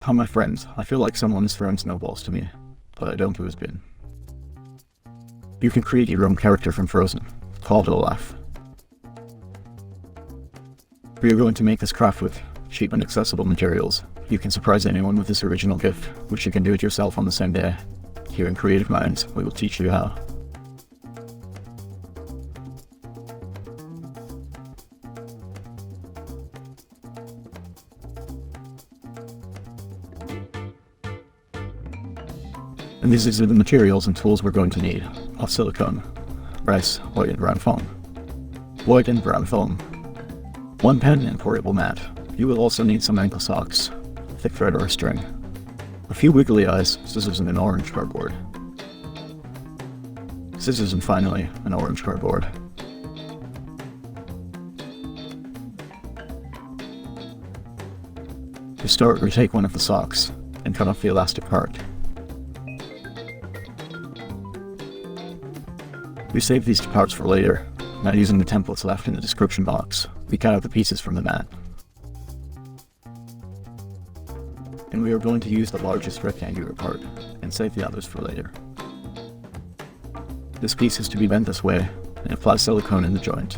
Hi my friends, I feel like someone is throwing snowballs to me, but I don't know who's been. You can create your own character from Frozen, called Olaf. We are going to make this craft with cheap and accessible materials. You can surprise anyone with this original gift, which you can do it yourself on the same day. Here in Creative Minds, we will teach you how. And these are the materials and tools we're going to need. Of silicone, rice, white and brown foam. White and brown foam. One pen and portable mat. You will also need some ankle socks, thick thread or a string. A few wiggly eyes, scissors and an orange cardboard. Scissors and finally, an orange cardboard. To start, we take one of the socks and cut off the elastic part. We save these parts for later, not using the templates left in the description box. We cut out the pieces from the mat. And we are going to use the largest rectangular part, and save the others for later. This piece is to be bent this way, and apply silicone in the joint.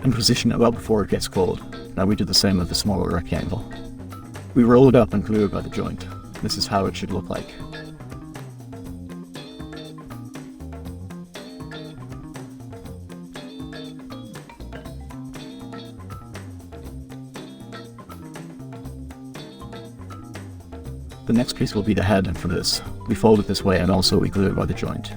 And position it well before it gets cold. Now we do the same with the smaller rectangle. We roll it up and glue it by the joint. This is how it should look like. The next piece will be the head, and for this, we fold it this way and also we glue it by the joint.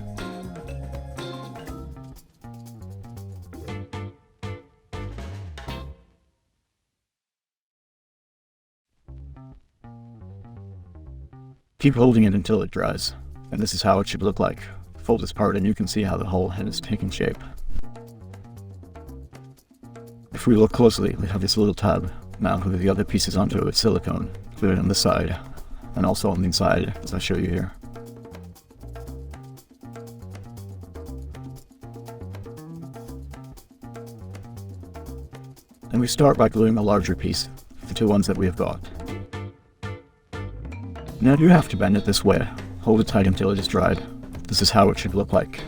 Keep holding it until it dries, and this is how it should look like. Fold this part and you can see how the whole head is taking shape. If we look closely, we have this little tab. Now glue the other pieces onto it with silicone. Glue it on the side, and also on the inside, as I show you here. And we start by gluing the larger piece, the two ones that we have got. Now you have to bend it this way. Hold it tight until it is dried. This is how it should look like.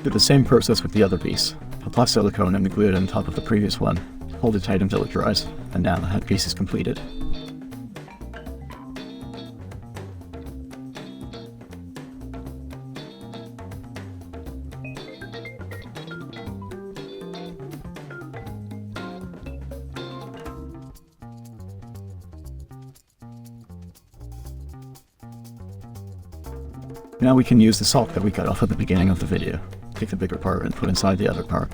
Do the same process with the other piece. Apply silicone and glue it on top of the previous one. Hold it tight until it dries, and now the head piece is completed. Now we can use the sock that we cut off at the beginning of the video. Take the bigger part and put inside the other part.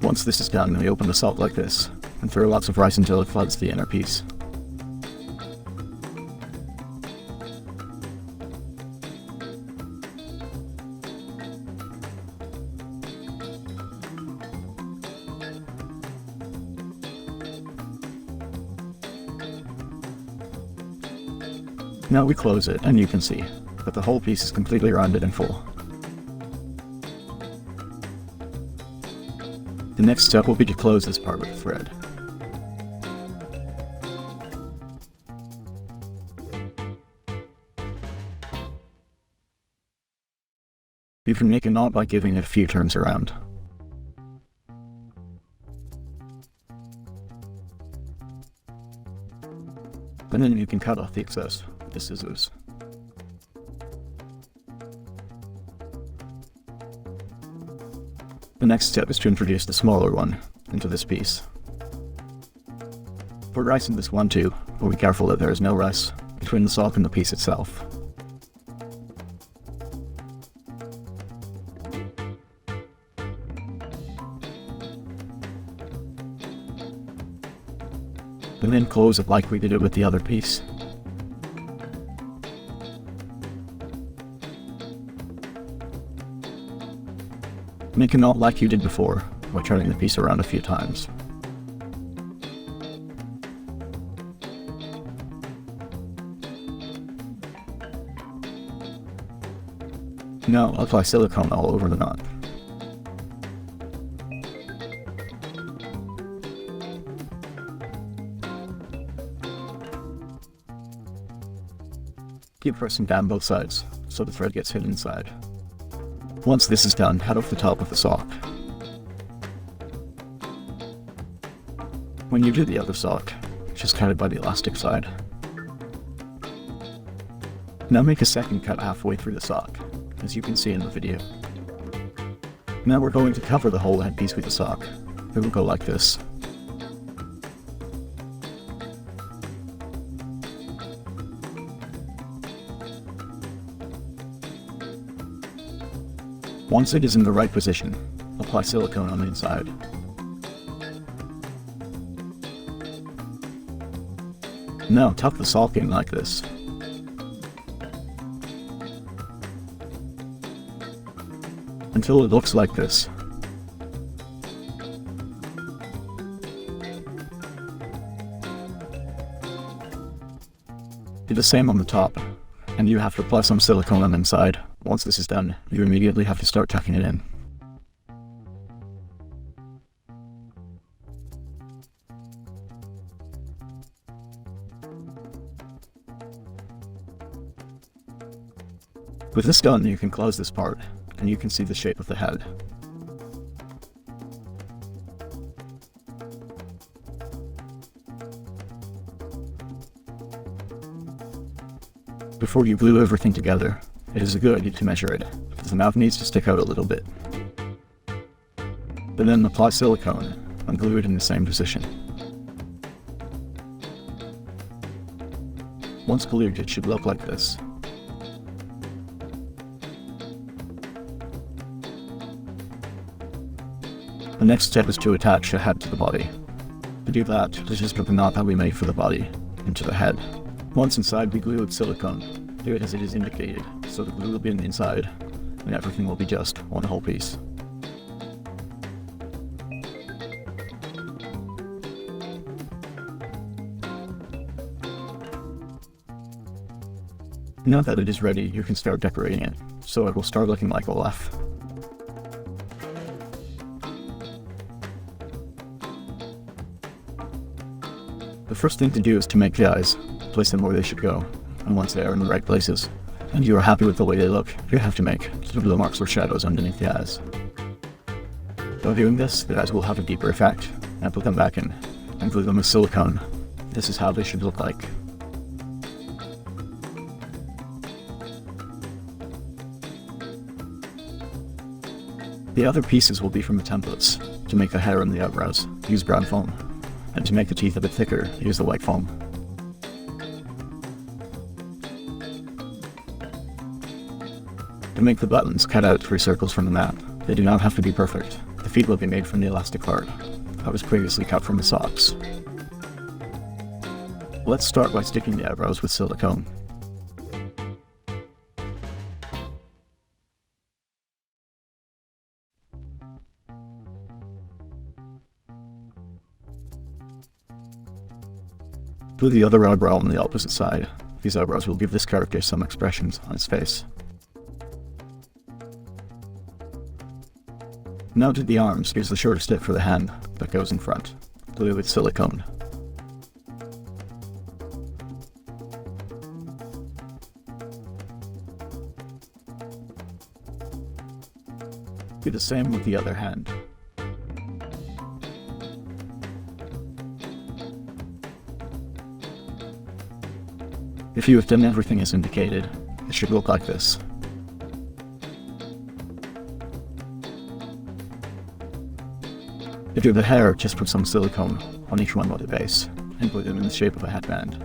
Once this is done, we open the sock like this, and throw lots of rice until it floods the inner piece. Now we close it, and you can see that the whole piece is completely rounded and full. The next step will be to close this part with thread. You can make a knot by giving it a few turns around. And then you can cut off the excess with the scissors. The next step is to introduce the smaller one into this piece. Put rice in this one too, but be careful that there is no rice between the sock and the piece itself. and then close it like we did it with the other piece. Make a knot like you did before, by turning the piece around a few times. Now apply silicone all over the knot. Keep pressing down both sides, so the thread gets hidden inside. Once this is done, head off the top of the sock. When you do the other sock, just cut it by the elastic side. Now make a second cut halfway through the sock, as you can see in the video. Now we're going to cover the whole headpiece with the sock. It will go like this. Once it is in the right position, apply silicone on the inside. Now tuck the sock in like this. Until it looks like this. Do the same on the top, and you have to apply some silicone on the inside. Once this is done, you immediately have to start tucking it in. With this done, you can close this part, and you can see the shape of the head. Before you glue everything together, it is a good idea to measure it, because the mouth needs to stick out a little bit. But then apply silicone and glue it in the same position. Once glued, it should look like this. The next step is to attach the head to the body. To do that, just put the knot that we made for the body into the head. Once inside, we glue with silicone. Do it as it is indicated, so the glue will be on the inside, and everything will be just one whole piece. Now that it is ready, you can start decorating it, so it will start looking like Olaf. The first thing to do is to make the eyes, place them where they should go, and once they are in the right places, and you are happy with the way they look, you have to make little marks or shadows underneath the eyes. By doing this, the eyes will have a deeper effect, and put them back in, and glue them with silicone. This is how they should look like. The other pieces will be from the templates. To make the hair and the eyebrows, use brown foam, and to make the teeth a bit thicker, use the white foam. To make the buttons, cut out 3 circles from the mat. They do not have to be perfect. The feet will be made from the elastic part that was previously cut from the socks. Let's start by sticking the eyebrows with silicone. Glue the other eyebrow on the opposite side. These eyebrows will give this character some expressions on its face. Now to the arms, use the shortest tip for the hand that goes in front. Glue with silicone. Do the same with the other hand. If you have done everything as indicated, it should look like this. To do the hair, just put some silicone on each one with the base, and put them in the shape of a headband.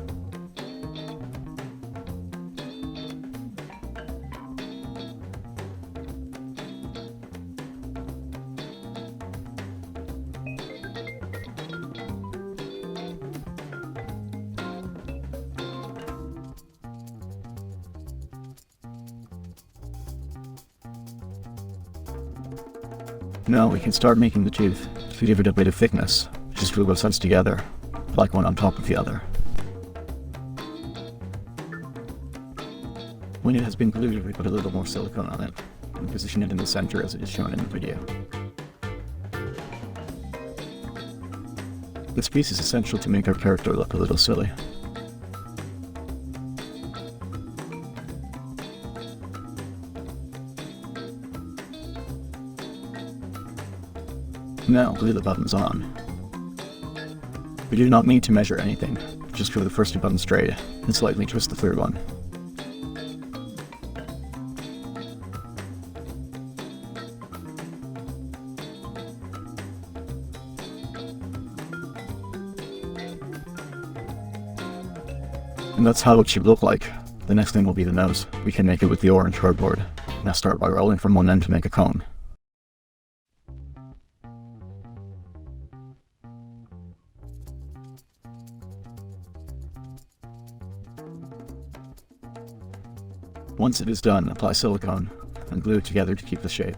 Now we can start making the tooth. To give it a bit of thickness, just glue both sides together, like one on top of the other. When it has been glued, we put a little more silicone on it, and position it in the center as it is shown in the video. This piece is essential to make our character look a little silly. Now glue the buttons on. We do not need to measure anything, just glue the first two buttons straight, and slightly twist the third one. And that's how it should look like. The next thing will be the nose. We can make it with the orange cardboard. Now start by rolling from one end to make a cone. Once it is done, apply silicone and glue it together to keep the shape.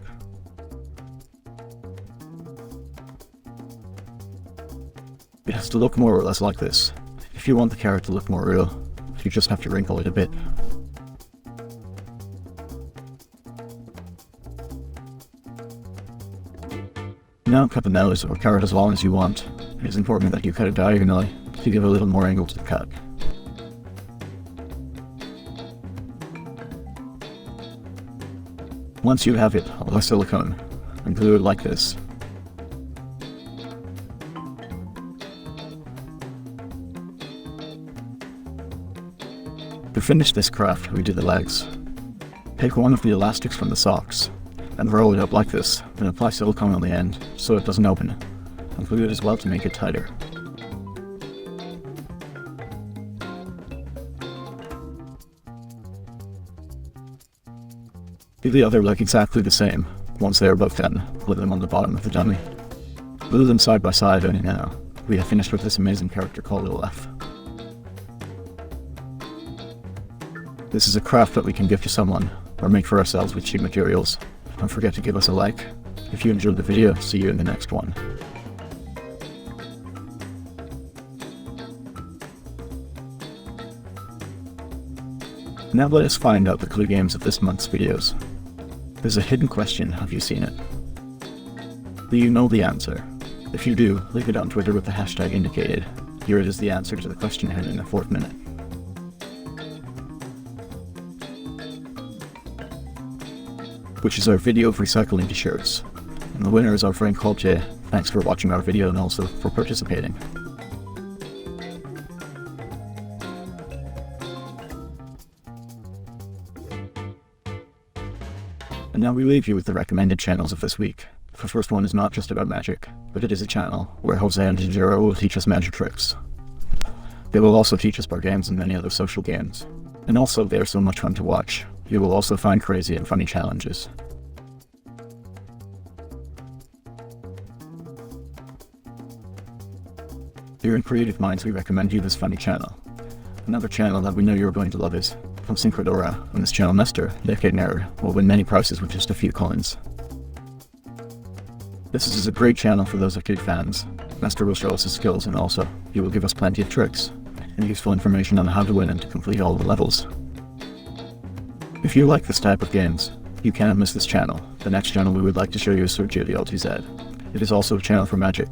It has to look more or less like this. If you want the carrot to look more real, you just have to wrinkle it a bit. Now cut the nose or carrot as long as you want. It is important that you cut it diagonally to give a little more angle to the cut. Once you have it, apply silicone and glue it like this. To finish this craft, we do the legs. Take one of the elastics from the socks and roll it up like this, then apply silicone on the end so it doesn't open, and glue it as well to make it tighter. Do the other leg exactly the same. Once they are both done, glue them on the bottom of the dummy. Glue them side by side, and now we have finished with this amazing character called Olaf. This is a craft that we can give to someone, or make for ourselves with cheap materials. Don't forget to give us a like. If you enjoyed the video, see you in the next one. Now let us find out the clue games of this month's videos. There's a hidden question, have you seen it? Do you know the answer? If you do, leave it on Twitter with the hashtag indicated. Here it is the answer to the question ahead in the 4th minute. Which is our video of recycling t-shirts. And the winner is our friend Kolche. Thanks for watching our video and also for participating. And now we leave you with the recommended channels of this week. The first one is not just about magic, but it is a channel where Jose and Jiro will teach us magic tricks. They will also teach us board games and many other social games. And also they are so much fun to watch. You will also find crazy and funny challenges. Here in Creative Minds we recommend you this funny channel. Another channel that we know you're going to love is from Syncrodora, and this channel Nestor, Decade Nerd, will win many prizes with just a few coins. This is a great channel for those arcade fans. Nestor will show us his skills and also he will give us plenty of tricks and useful information on how to win and to complete all the levels. If you like this type of games, you cannot miss this channel. The next channel we would like to show you is Sergio the LTZ. It is also a channel for magic,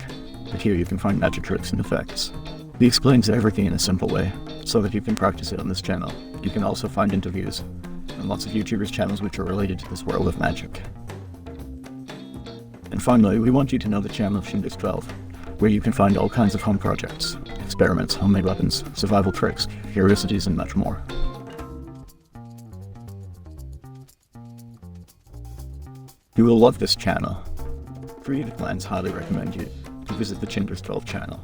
but here you can find magic tricks and effects. He explains everything in a simple way, so that you can practice it on this channel. You can also find interviews, and lots of YouTubers' channels which are related to this world of magic. And finally, we want you to know the channel of Shindex12, where you can find all kinds of home projects, experiments, homemade weapons, survival tricks, curiosities, and much more. You will love this channel. Creative Minds highly recommend you to visit the Chinders 12 channel.